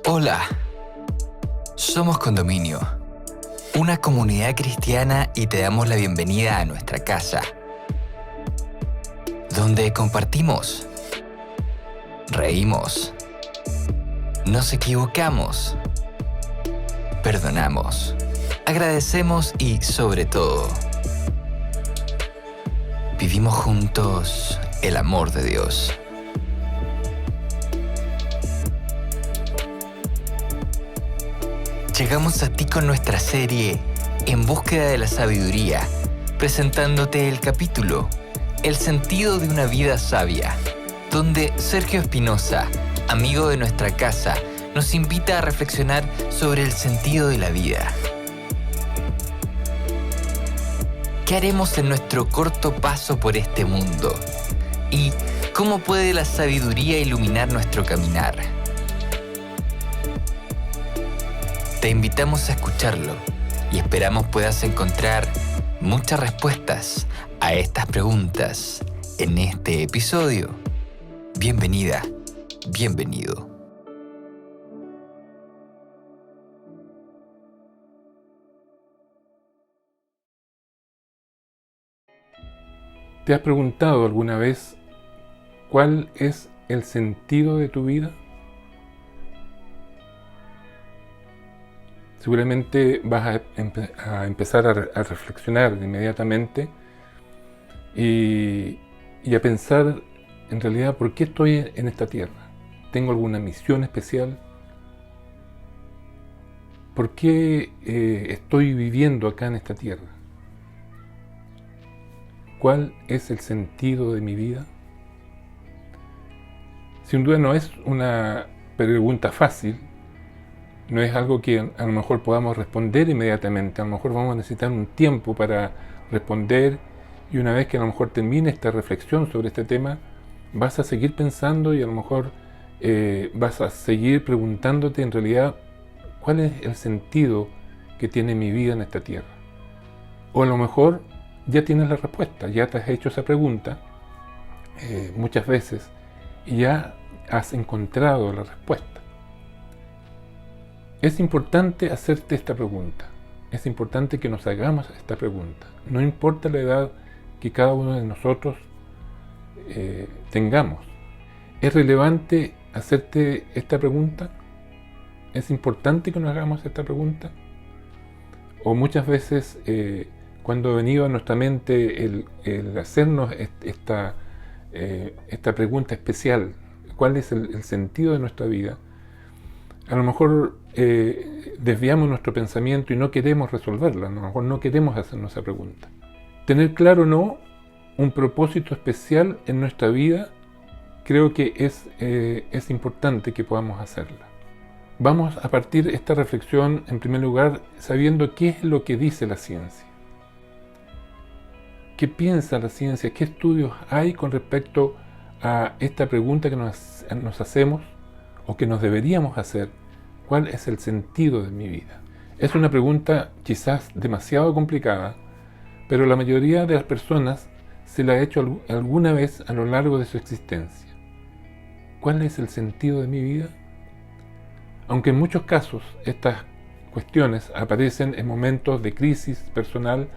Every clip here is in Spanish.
Hola, somos Condominio, una comunidad cristiana y te damos la bienvenida a nuestra casa, donde compartimos, reímos, nos equivocamos, perdonamos, agradecemos y, sobre todo, vivimos juntos el amor de Dios. Llegamos a ti con nuestra serie En búsqueda de la sabiduría, presentándote el capítulo El sentido de una vida sabia, donde Sergio Espinosa, amigo de nuestra casa, nos invita a reflexionar sobre el sentido de la vida. ¿Qué haremos en nuestro corto paso por este mundo? ¿Y cómo puede la sabiduría iluminar nuestro caminar? Te invitamos a escucharlo y esperamos puedas encontrar muchas respuestas a estas preguntas en este episodio. Bienvenida, bienvenido. ¿Te has preguntado alguna vez cuál es el sentido de tu vida? Seguramente vas a empezar a reflexionar inmediatamente y a pensar en realidad por qué estoy en esta tierra. ¿Tengo alguna misión especial? ¿Por qué estoy viviendo acá en esta tierra? ¿Cuál es el sentido de mi vida? Sin duda no es una pregunta fácil. No es algo que a lo mejor podamos responder inmediatamente. A lo mejor vamos a necesitar un tiempo para responder, y una vez que a lo mejor termine esta reflexión sobre este tema, vas a seguir pensando y a lo mejor vas a seguir preguntándote en realidad cuál es el sentido que tiene mi vida en esta tierra. O a lo mejor ya tienes la respuesta, ya te has hecho esa pregunta muchas veces y ya has encontrado la respuesta. Es importante hacerte esta pregunta, es importante que nos hagamos esta pregunta. No importa la edad que cada uno de nosotros tengamos. ¿Es relevante hacerte esta pregunta? ¿Es importante que nos hagamos esta pregunta? O muchas veces cuando ha venido a nuestra mente el hacernos esta pregunta especial, ¿cuál es el sentido de nuestra vida? A lo mejor desviamos nuestro pensamiento y no queremos resolverla, a lo mejor no queremos hacernos esa pregunta. Tener claro o no un propósito especial en nuestra vida, creo que es importante que podamos hacerla. Vamos a partir esta reflexión en primer lugar sabiendo qué es lo que dice la ciencia. ¿Qué piensa la ciencia? ¿Qué estudios hay con respecto a esta pregunta que nos hacemos o que nos deberíamos hacer? ¿Cuál es el sentido de mi vida? Es una pregunta quizás demasiado complicada, pero la mayoría de las personas se la ha hecho alguna vez a lo largo de su existencia. ¿Cuál es el sentido de mi vida? Aunque en muchos casos estas cuestiones aparecen en momentos de crisis personal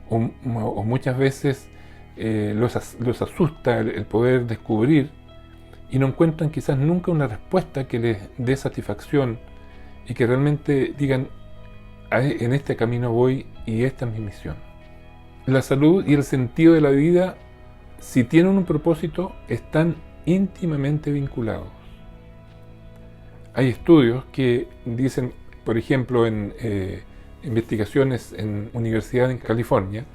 o muchas veces los asusta el poder descubrir y no encuentran quizás nunca una respuesta que les dé satisfacción y que realmente digan, en este camino voy y esta es mi misión. La salud y el sentido de la vida, si tienen un propósito, están íntimamente vinculados. Hay estudios que dicen, por ejemplo, en investigaciones en universidad en California,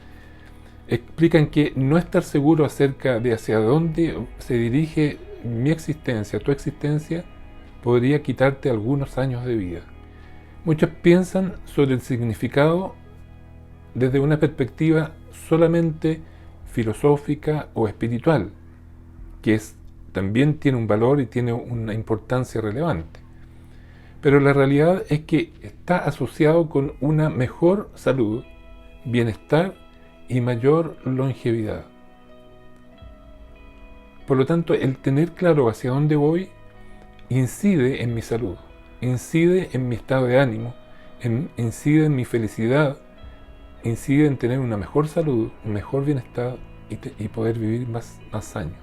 explican que no estar seguro acerca de hacia dónde se dirige mi existencia, tu existencia, podría quitarte algunos años de vida. Muchos piensan sobre el significado desde una perspectiva solamente filosófica o espiritual, que también tiene un valor y tiene una importancia relevante. Pero la realidad es que está asociado con una mejor salud, bienestar y mayor longevidad. Por lo tanto, el tener claro hacia dónde voy incide en mi salud, incide en mi estado de ánimo, incide en mi felicidad, incide en tener una mejor salud, un mejor bienestar y poder vivir más años.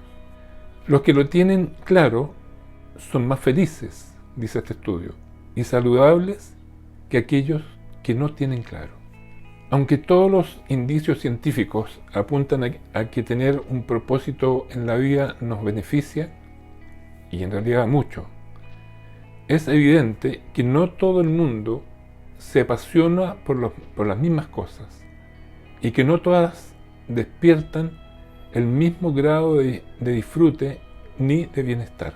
Los que lo tienen claro son más felices, dice este estudio, y saludables que aquellos que no tienen claro. Aunque todos los indicios científicos apuntan a que tener un propósito en la vida nos beneficia, y en realidad mucho, es evidente que no todo el mundo se apasiona por las mismas cosas y que no todas despiertan el mismo grado de disfrute ni de bienestar.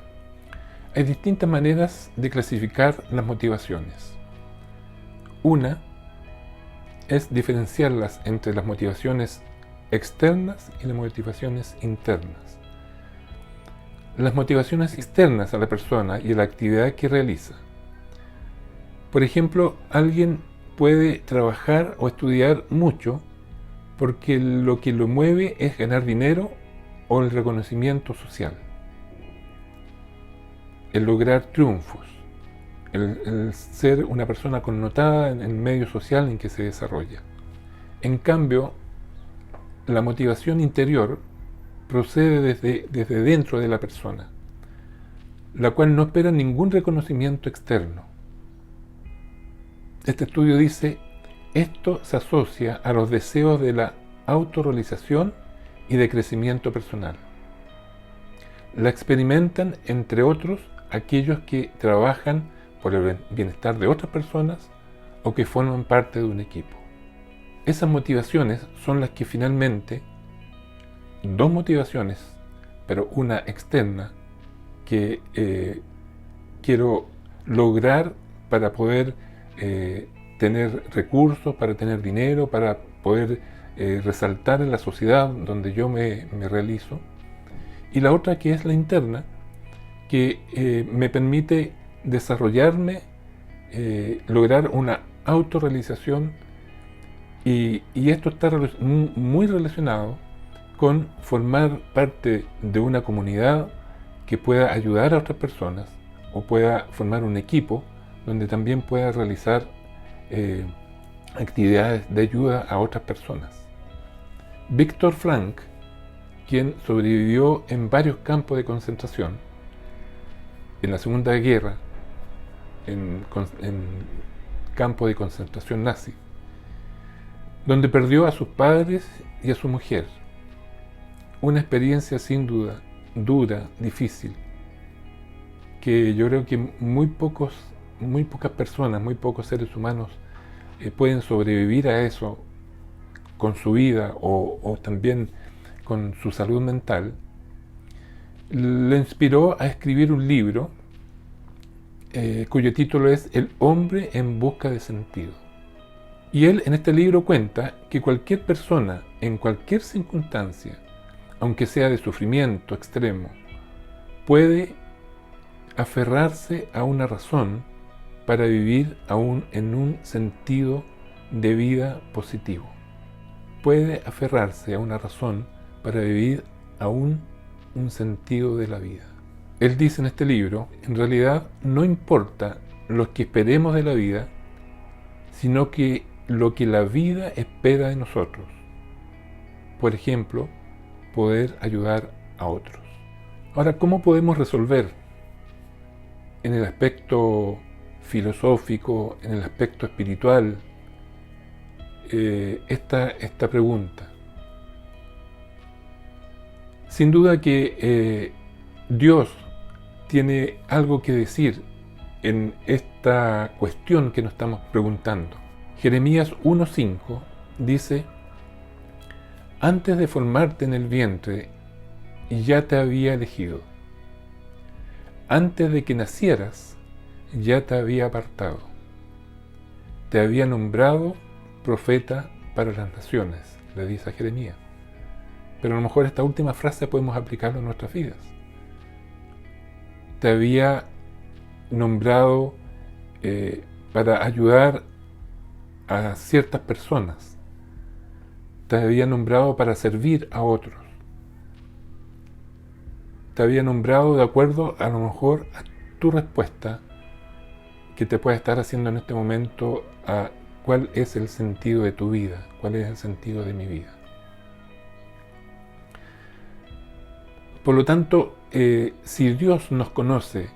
Hay distintas maneras de clasificar las motivaciones. Una es diferenciarlas entre las motivaciones externas y las motivaciones internas. Las motivaciones externas a la persona y a la actividad que realiza. Por ejemplo, alguien puede trabajar o estudiar mucho porque lo que lo mueve es ganar dinero o el reconocimiento social, el lograr triunfos, el ser una persona connotada en el medio social en que se desarrolla. En cambio, la motivación interior procede desde dentro de la persona, la cual no espera ningún reconocimiento externo. Este estudio dice, esto se asocia a los deseos de la autorrealización y de crecimiento personal. La experimentan, entre otros, aquellos que trabajan por el bienestar de otras personas o que forman parte de un equipo. Esas motivaciones son las que finalmente, dos motivaciones, pero una externa que quiero lograr para poder tener recursos, para tener dinero, para poder resaltar en la sociedad donde yo me realizo, y la otra que es la interna, que me permite desarrollarme, lograr una autorrealización, y esto está muy relacionado con formar parte de una comunidad que pueda ayudar a otras personas o pueda formar un equipo donde también pueda realizar actividades de ayuda a otras personas. Viktor Frankl, quien sobrevivió en varios campos de concentración, en la Segunda Guerra, en campos de concentración nazi, donde perdió a sus padres y a su mujer. Una experiencia sin duda dura, difícil, que yo creo que muy pocas personas, muy pocos seres humanos pueden sobrevivir a eso con su vida o también con su salud mental. Le inspiró a escribir un libro cuyo título es El hombre en busca de sentido. Y él en este libro cuenta que cualquier persona, en cualquier circunstancia, aunque sea de sufrimiento extremo, puede aferrarse a una razón para vivir aún en un sentido de vida positivo. Puede aferrarse a una razón para vivir aún un sentido de la vida. Él dice en este libro, en realidad no importa lo que esperemos de la vida, sino que lo que la vida espera de nosotros. Por ejemplo, poder ayudar a otros. Ahora, ¿cómo podemos resolver en el aspecto filosófico, en el aspecto espiritual, esta pregunta? Sin duda que Dios tiene algo que decir en esta cuestión que nos estamos preguntando. Jeremías 1:5 dice: antes de formarte en el vientre ya te había elegido. Antes de que nacieras ya te había apartado. Te había nombrado profeta para las naciones, le dice a Jeremías. Pero a lo mejor esta última frase podemos aplicarlo en nuestras vidas. Te había nombrado para ayudar a ciertas personas. Te había nombrado para servir a otros. Te había nombrado de acuerdo a lo mejor a tu respuesta que te pueda estar haciendo en este momento a cuál es el sentido de tu vida, cuál es el sentido de mi vida. Por lo tanto, si Dios nos conoce,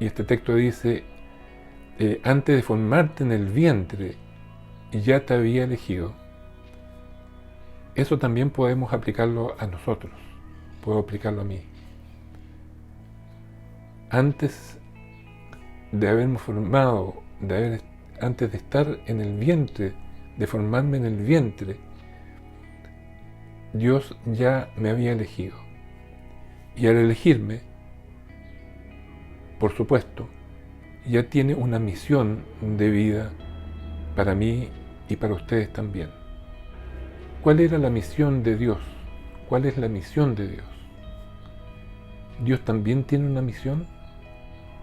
y este texto dice, antes de formarte en el vientre, ya te había elegido, eso también podemos aplicarlo a nosotros, puedo aplicarlo a mí. Antes de haberme formado, antes de estar en el vientre, de formarme en el vientre, Dios ya me había elegido. Y al elegirme, por supuesto, ya tiene una misión de vida para mí y para ustedes también. ¿Cuál era la misión de Dios? ¿Cuál es la misión de Dios? ¿Dios también tiene una misión?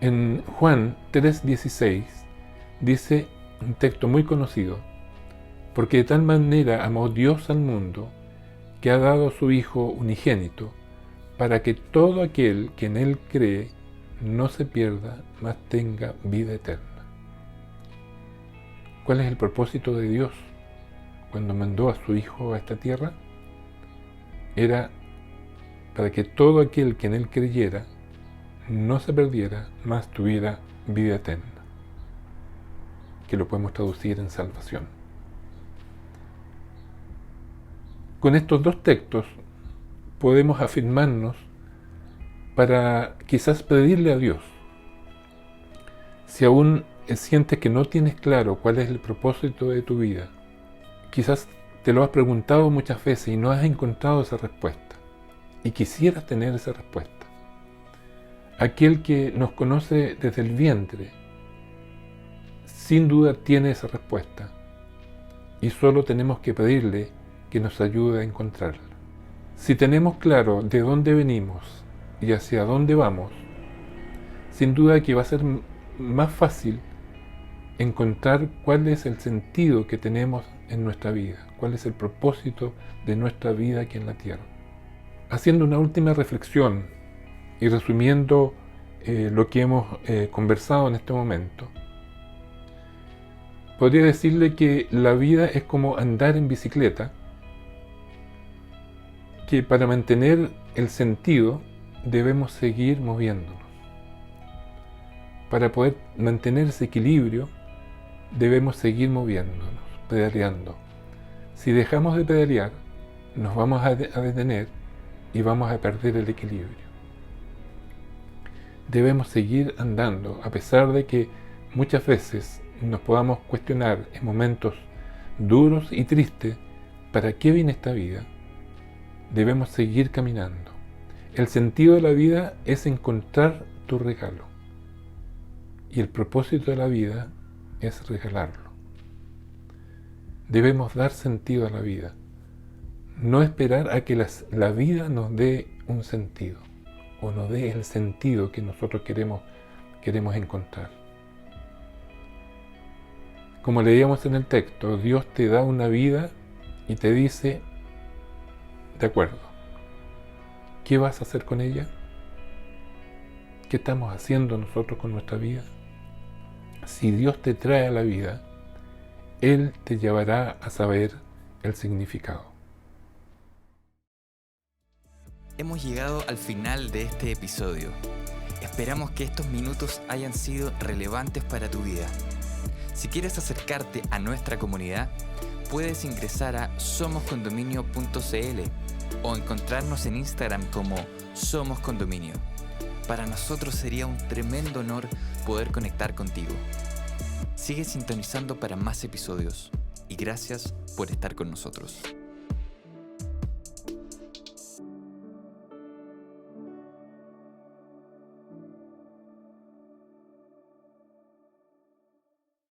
En Juan 3:16 dice un texto muy conocido, porque de tal manera amó Dios al mundo que ha dado a su Hijo unigénito, para que todo aquel que en Él cree no se pierda, mas tenga vida eterna. ¿Cuál es el propósito de Dios cuando mandó a su Hijo a esta tierra? Era para que todo aquel que en Él creyera no se perdiera, mas tuviera vida eterna, que lo podemos traducir en salvación. Con estos dos textos podemos afirmarnos para quizás pedirle a Dios. Si aún sientes que no tienes claro cuál es el propósito de tu vida, quizás te lo has preguntado muchas veces y no has encontrado esa respuesta, y quisieras tener esa respuesta. Aquel que nos conoce desde el vientre, sin duda tiene esa respuesta, y solo tenemos que pedirle que nos ayude a encontrarla. Si tenemos claro de dónde venimos y hacia dónde vamos, sin duda que va a ser más fácil encontrar cuál es el sentido que tenemos en nuestra vida, cuál es el propósito de nuestra vida aquí en la tierra. Haciendo una última reflexión y resumiendo lo que hemos conversado en este momento, podría decirle que la vida es como andar en bicicleta, que para mantener el sentido debemos seguir moviéndonos. Para poder mantener ese equilibrio debemos seguir moviéndonos, pedaleando. Si dejamos de pedalear, nos vamos a detener y vamos a perder el equilibrio. Debemos seguir andando, a pesar de que muchas veces nos podamos cuestionar en momentos duros y tristes, ¿para qué viene esta vida? Debemos seguir caminando. El sentido de la vida es encontrar tu regalo. Y el propósito de la vida es regalarlo. Debemos dar sentido a la vida. No esperar a que la vida nos dé un sentido o nos dé el sentido que nosotros queremos encontrar. Como leíamos en el texto, Dios te da una vida y te dice, de acuerdo, ¿qué vas a hacer con ella? ¿Qué estamos haciendo nosotros con nuestra vida? Si Dios te trae a la vida, Él te llevará a saber el significado. Hemos llegado al final de este episodio. Esperamos que estos minutos hayan sido relevantes para tu vida. Si quieres acercarte a nuestra comunidad, puedes ingresar a somoscondominio.cl o encontrarnos en Instagram como Somos Condominio. Para nosotros sería un tremendo honor poder conectar contigo. Sigue sintonizando para más episodios y gracias por estar con nosotros.